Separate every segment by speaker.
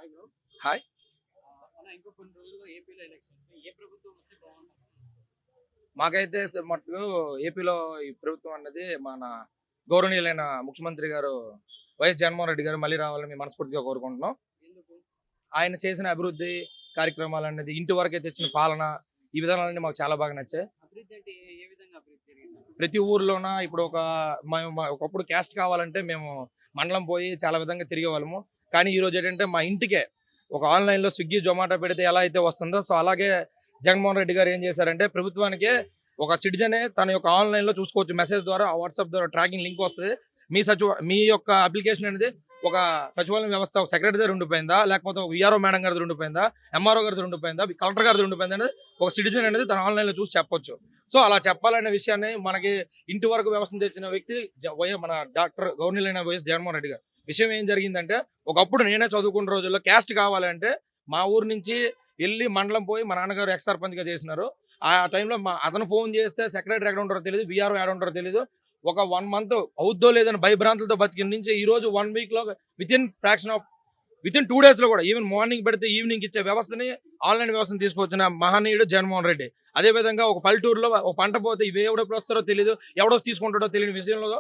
Speaker 1: Hi bro.
Speaker 2: Hi.
Speaker 1: ఇంకో కొన్ని రోజుల్లో ఏపీలో ఎలక్షన్స్. ఏ ప్రభుత్వం వస్తే బాగుంటుంది?
Speaker 2: మాకైతే మటుకు ఏపీలో ఈ ప్రభుత్వం అన్నది మన గౌరవనీయులైన ముఖ్యమంత్రి గారు వైఎస్ జగన్మోహన్ రెడ్డి గారు మళ్ళీ రావాలని మేము మనస్ఫూర్తిగా కోరుకుంటున్నాం.
Speaker 1: ఎందుకు?
Speaker 2: ఆయన చేసిన అభివృద్ధి కార్యక్రమాలు అనేది ఇంటి వరకే తెచ్చిన పాలన ఈ విధానాలన్నీ మాకు చాలా బాగా నచ్చాయి.
Speaker 1: అభివృద్ధి అంటే ఏ విధంగా అభివృద్ధి జరిగింది?
Speaker 2: ప్రతి ఊర్లోన ఇప్పుడు ఒకప్పుడు క్యాస్ట్ కావాలంటే మేము మండలం పోయి చాలా విధంగా తిరిగేవాళ్ళము. కానీ ఈరోజు ఏంటంటే మా ఇంటికే ఒక ఆన్లైన్లో స్విగ్గీ జొమాటో పెడితే ఎలా అయితే వస్తుందో సో అలాగే జగన్మోహన్ రెడ్డి గారు ఏం చేశారంటే ప్రభుత్వానికి ఒక సిటిజనే తన యొక్క ఆన్లైన్లో చూసుకోవచ్చు. మెసేజ్ ద్వారా వాట్సాప్ ద్వారా ట్రాకింగ్ లింక్ వస్తుంది. మీ యొక్క అప్లికేషన్ అనేది ఒక సచివాలయం వ్యవస్థ ఒక సెక్రటరీ దగ్గర ఉండిపోయిందా, లేకపోతే ఒక విఆర్ఓ మేడం గారి ఉండిపోయిందా, ఎంఆర్ఓ గారి ఉండిపోయిందా, కలెక్టర్ గారి ఉండిపోయిందా అనేది ఒక సిటిజన్ అనేది తన ఆన్లైన్లో చూసి చెప్పొచ్చు. సో అలా చెప్పాలనే విషయాన్ని మనకి ఇంటి వరకు వ్యవస్థను తెచ్చిన వ్యక్తి మన డాక్టర్ గవర్నీలైన వైఎస్ జగన్మోహన్ రెడ్డి గారు. విషయం ఏం జరిగిందంటే ఒకప్పుడు నేనే చదువుకున్న రోజుల్లో క్యాస్ట్ కావాలంటే మా ఊరు నుంచి వెళ్ళి మండలం పోయి మా నాన్నగారు ఎక్స్ సర్పంచ్గా చేసినారు. ఆ టైంలో అతను ఫోన్ చేస్తే సెక్రటరీ ఎక్కడ ఉంటారో తెలియదు, విఆర్ఓ ఎక్కడ ఉంటారో తెలియదు. ఒక 1 మంత్ అవుద్దో లేదని భయభ్రాంతులతో బతికిన నుంచి ఈ రోజు 1 వీక్లో వితిన్ 2 డేస్లో కూడా ఈవెన్ మార్నింగ్ పెడితే ఈవినింగ్ ఇచ్చే వ్యవస్థని ఆన్లైన్ వ్యవస్థను తీసుకొచ్చిన మహనీయుడు జగన్మోహన్ రెడ్డి. అదేవిధంగా ఒక పల్లెటూరులో ఒక పంట పోతే ఇవి ఎవడెప్పుడు వస్తారో తెలియదు, ఎవడో తీసుకుంటాడో తెలియని విషయంలో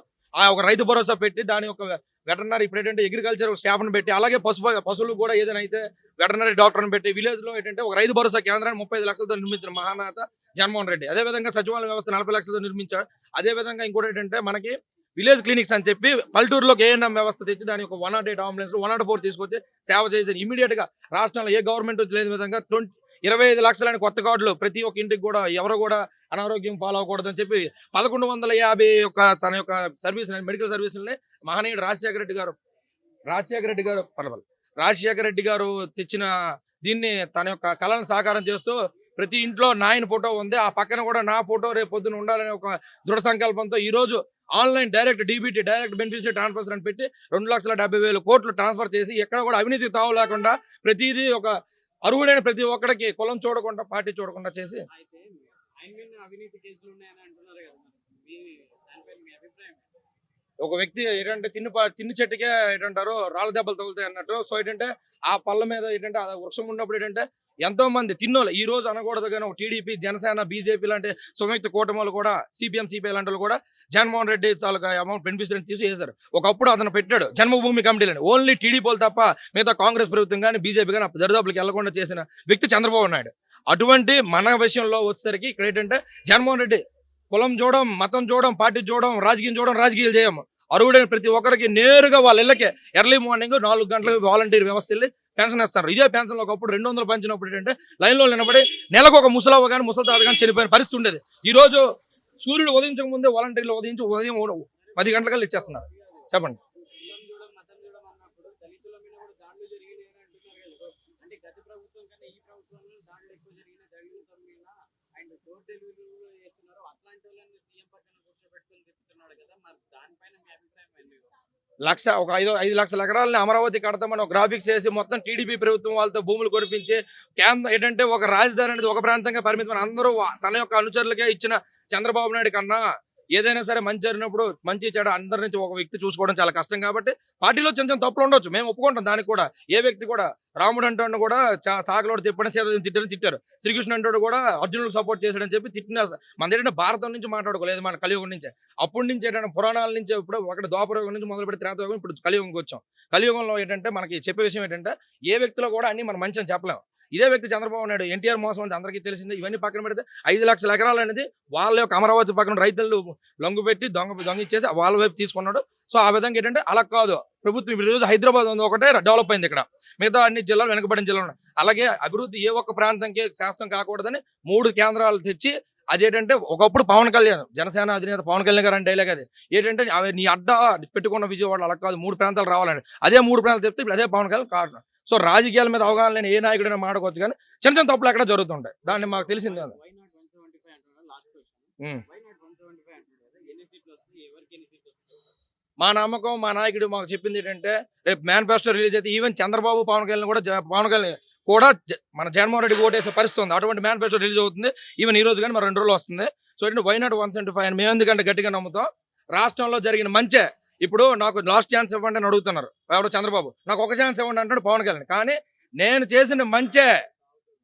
Speaker 2: ఒక రైతు భరోసా పెట్టి దాని ఒక వెటర్నరీ ఇప్పుడు ఏంటంటే అగ్రికల్చర్ స్టాఫ్ను పెట్టి అలాగే పశువులు కూడా ఏదైనా అయితే వెటర్నరీ డాక్టర్ని పెట్టి విలేజ్లో ఏంటంటే ఒక రైతు భరోసా కేంద్రాన్ని 35 లక్షలతో నిర్మించిన మహానేత జగన్మోహన్ రెడ్డి. అదేవిధంగా సచివాలయ వ్యవస్థ 40 లక్షలతో నిర్మించాడు. అదేవిధంగా ఇంకోటి ఏంటంటే మనకి విలేజ్ క్లినిక్స్ అని చెప్పి పల్లెటూరులోకి ఏఎన్ఎం వ్యవస్థ తెచ్చి దాని ఒక 108 అంబులెన్స్ 104 తీసుకొచ్చి సేవ చేసి ఇమీడియట్ గా రాష్ట్రంలో ఏ గవర్నమెంట్ లేని విధంగా 25 లక్షలని కొత్త కార్డులు ప్రతి ఒక్క ఇంటికి కూడా ఎవరు కూడా అనారోగ్యం పాలవకూడదు అని చెప్పి 1150 తన యొక్క సర్వీస్ మెడికల్ సర్వీసులని మహనీయుడు రాజశేఖర రెడ్డి గారు తెచ్చిన దీన్ని తన యొక్క కళను సాకారం చేస్తూ ప్రతి ఇంట్లో నాయన ఫోటో ఉంది, ఆ పక్కన కూడా నా ఫోటో రేపు పొద్దున ఉండాలనే ఒక దృఢ సంకల్పంతో ఈ రోజు online direct DBT direct beneficiary transfer అని పెట్టి 2,70,000 కోట్లు ట్రాన్స్ఫర్ చేసి ఎక్కడ కూడా అవినీతి తావు లేకుండా ప్రతిదీ ఒక అర్హుడైన ప్రతి ఒక్కడికి కులం చూడకుండా పార్టీ చూడకుండా చేసి
Speaker 1: అయితే ఆయన మీద అవినీతి కేసులు ఉన్నాయని అంటున్నారు కదా, దానిపైన మీ అభిప్రాయం?
Speaker 2: ఒక వ్యక్తి ఏంటంటే తిన్ను చెట్టుకే ఏంటంటారు రాళ్ళ దెబ్బలు తగులుతాయి అన్నట్టు. సో ఏంటంటే ఆ పళ్ళ మీద ఏంటంటే ఆ వృక్షం ఉన్నప్పుడు ఏంటంటే ఎంతో మంది తిన్నోళ్ళు ఈ రోజు అనకూడదు కానీ టీడీపీ జనసేన బీజేపీ లాంటి సంయుక్త కూటమిలు కూడా సిపిఎం సిపిఐ లాంటి వాళ్ళు కూడా జగన్మోహన్ రెడ్డి తాలూకా అమౌంట్ బెనిఫిషియరీ తీసి వేశారు. ఒకప్పుడు అతను పెట్టాడు జన్మభూమి కమిటీలని ఓన్లీ టీడీపీలు తప్ప మిగతా కాంగ్రెస్ ప్రభుత్వం కానీ బీజేపీ కానీ దరిదాపులకు వెళ్లకుండా చేసిన వ్యక్తి చంద్రబాబు నాయుడు. అటువంటి మన విషయంలో వచ్చేసరికి ఇక్కడ ఏంటంటే జగన్మోహన్ రెడ్డి కులం చూడడం, మతం చూడడం, పార్టీ చూడడం, రాజకీయాలు చేయము. అర్హుడైన ప్రతి ఒక్కరికి నేరుగా వాళ్ళ ఇళ్ళకే ఎర్లీ మార్నింగ్ 4 గంటలకు వాలంటీర్ వ్యవస్థ వెళ్ళి పెన్షన్ ఇస్తారు. ఇదే పెన్షన్ ఒకప్పుడు 200 పంచినప్పుడు ఏంటంటే లైన్లో నిలబడి నెలకు ఒక ముసలవ్వ కానీ ముసలితాత కానీ చనిపోయిన పరిస్థితి ఉండేది. ఈ రోజు సూర్యుడు ఉదయించక ముందే వాలంటీర్లు ఉదయం 10 గంటలకల్లా ఇచ్చేస్తున్నారు. చెప్పండి.
Speaker 1: కులం చూడడం, మతం చూడడం అన్నప్పుడు దళితుల మీద కూడా దాడులు జరిగినాయి అని అంటున్నారు కదా. అంటే గత ప్రభుత్వం కన్నా ఈ ప్రభుత్వంలో దాడులు ఎక్కువ జరిగిన దళితుల మీద అండ్ డోర్ డెలివరీలు చేస్తున్నారు. అట్లాంటి వాళ్ళని సీఎం పక్కన కూర్చోబెట్టుకొని తిప్పుతున్నాడు కదా, మరి దానిపైన మీ అభిప్రాయం ఏంటి?
Speaker 2: ఒక 5 లక్షల ఎకరాలని అమరావతి కడతామని ఒక గ్రాఫిక్స్ చేసి మొత్తం టీడీపీ ప్రభుత్వం వాళ్ళతో భూములు కొనిపించి కేంద్రం ఏంటంటే ఒక రాజధాని అనేది ఒక ప్రాంతంగా పరిమితం అందరూ తన యొక్క అనుచరులకే ఇచ్చిన చంద్రబాబు నాయుడు కన్నా ఏదైనా సరే మంచి జరిగినప్పుడు మంచి చెడు అందరి నుంచి ఒక వ్యక్తి చూసుకోవడం చాలా కష్టం. కాబట్టి పార్టీలో చిన్న చిన్న తప్పులు ఉండొచ్చు, మేము ఒప్పుకుంటాం దానికి కూడా. ఏ వ్యక్తి కూడా రాముడు అంటూ కూడా సాగలోడు తిప్పడం తిట్టారు, శ్రీకృష్ణ అంటూ కూడా అర్జునుడికి సపోర్ట్ చేశాడని చెప్పి తిట్టిన మన ఏంటంటే భారతం నుంచి మాట్లాడుకోలేదు, మన కలియుగం నుంచే. అప్పటి నుంచి ఏంటంటే పురాణాల నుంచి ఇప్పుడు ఒకటి ద్వాపరయుగం నుంచి మొదలు పెట్టి త్రేతాయుగం ఇప్పుడు కలియుగంకి వచ్చాం. కలియుగంలో ఏంటంటే మనకి చెప్పే విషయం ఏంటంటే ఏ వ్యక్తిలో కూడా అన్ని మనం మంచి అని చెప్పలేము. ఇదే వ్యక్తి చంద్రబాబు నాయుడు ఎన్టీఆర్ మోసం అంటే అందరికీ తెలిసిందే. ఇవన్నీ పక్కన పెడితే 5 లక్షల ఎకరాలు అనేది వాళ్ళ యొక్క అమరావతి పక్కన రైతులు లొంగు పెట్టి దొంగ ఇచ్చేసి వాళ్ళ వైపు తీసుకున్నాడు. సో ఆ విధంగా ఏంటంటే అలా కాదు ప్రభుత్వం. ఇప్పుడు ఈరోజు హైదరాబాద్ ఉంది ఒకటే డెవలప్ అయింది, ఇక్కడ మిగతా అన్ని జిల్లాలు వెనుకబడిన జిల్లాలు ఉన్నాయి. అలాగే అభివృద్ధి ఏ ఒక్క ప్రాంతంకి శాస్త్రం కాకూడదని 3 కేంద్రాలు తెచ్చి అదేంటంటే ఒకప్పుడు పవన్ కళ్యాణ్ జనసేన అధినేత పవన్ కళ్యాణ్ గారు అంటే డైలాగ్ అది ఏంటంటే నీ అడ్డ పెట్టుకున్న విజయవాడ అలా కాదు 3 ప్రాంతాలు రావాలండి. అదే 3 ప్రాంతాలు చెప్తే ఇప్పుడు అదే పవన్ కళ్యాణ్ కారణం. సో రాజకీయాల మీద అవగాహన లేని ఏ నాయకుడైనా మాట్లాడుకోవచ్చు కానీ చిన్న చిన్న తప్పులు ఎక్కడ జరుగుతుంటాయి. దాన్ని మాకు తెలిసిందే. మా నమ్మకం మా నాయకుడు మాకు చెప్పింది ఏంటంటే రేపు మేనిఫెస్టో రిలీజ్ అయితే ఈవెన్ చంద్రబాబు పవన్ కళ్యాణ్ కూడా మన జగన్మోహన్ రెడ్డి ఓటేసే పరిస్థితి ఉంది. అటువంటి మేనిఫెస్టో రిలీజ్ అవుతుంది ఈవెన్ ఈ రోజు కానీ మరి 2 రోజులు వస్తుంది. సో ఏంటంటే వైనాట్ 175 అని మేము ఎందుకంటే గట్టిగా నమ్ముతాం. రాష్ట్రంలో జరిగిన మంచే ఇప్పుడు నాకు లాస్ట్ ఛాన్స్ ఇవ్వండి అని అడుగుతున్నారు ఎవరు చంద్రబాబు, నాకు ఒక ఛాన్స్ ఇవ్వండి అంటాడు పవన్ కళ్యాణ్. కానీ నేను చేసిన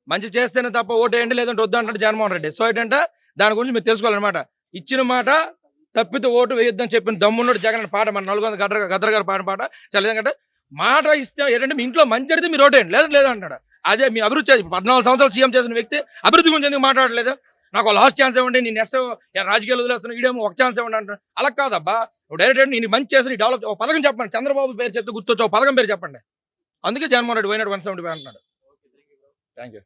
Speaker 2: మంచి చేస్తేనే తప్ప ఓటేయండి లేదంటే వద్దు అంటాడు జగన్మోహన్ రెడ్డి. సో ఏంటంటే దాని గురించి మీరు తెలుసుకోవాలన్నమాట. ఇచ్చిన మాట తప్పితే ఓటు వేయొద్దని చెప్పిన దమ్మున్నాడు జగన్ అనే పాట మన నల్గొండ గద్దర్ గారు పాట చాలా ఎందుకంటే మాట ఇస్తే ఏంటంటే మీ ఇంట్లో మంచి జరిగితే మీరు ఓటేయండి లేదంటే లేదంటాడు. అదే మీ అభివృద్ధి 14 సంవత్సరాలు సీఎం చేసిన వ్యక్తి అభివృద్ధి గురించి ఎందుకు మాట్లాడలేదు? నాకు లాస్ట్ ఛాన్స్ ఇవ్వండి, నేను నెక్స్ట్ రాజకీయాలు వదిలేస్తున్నాను, ఈడేమో ఒక ఛాన్స్ ఇవ్వండి అంటారు. అలా కాదబ్బా, డైరెక్ట్ నేను మంచి చేసి డెవలప్ ఒక పథకం చెప్పండి, చంద్రబాబు పేరు చెప్తే గుర్తొచ్చు ఒక పథకం పేరు చెప్పండి. అందుకే జగన్మోహన్ రెడ్డి పోయినాడు 175 అంటున్నాడు. Thank you.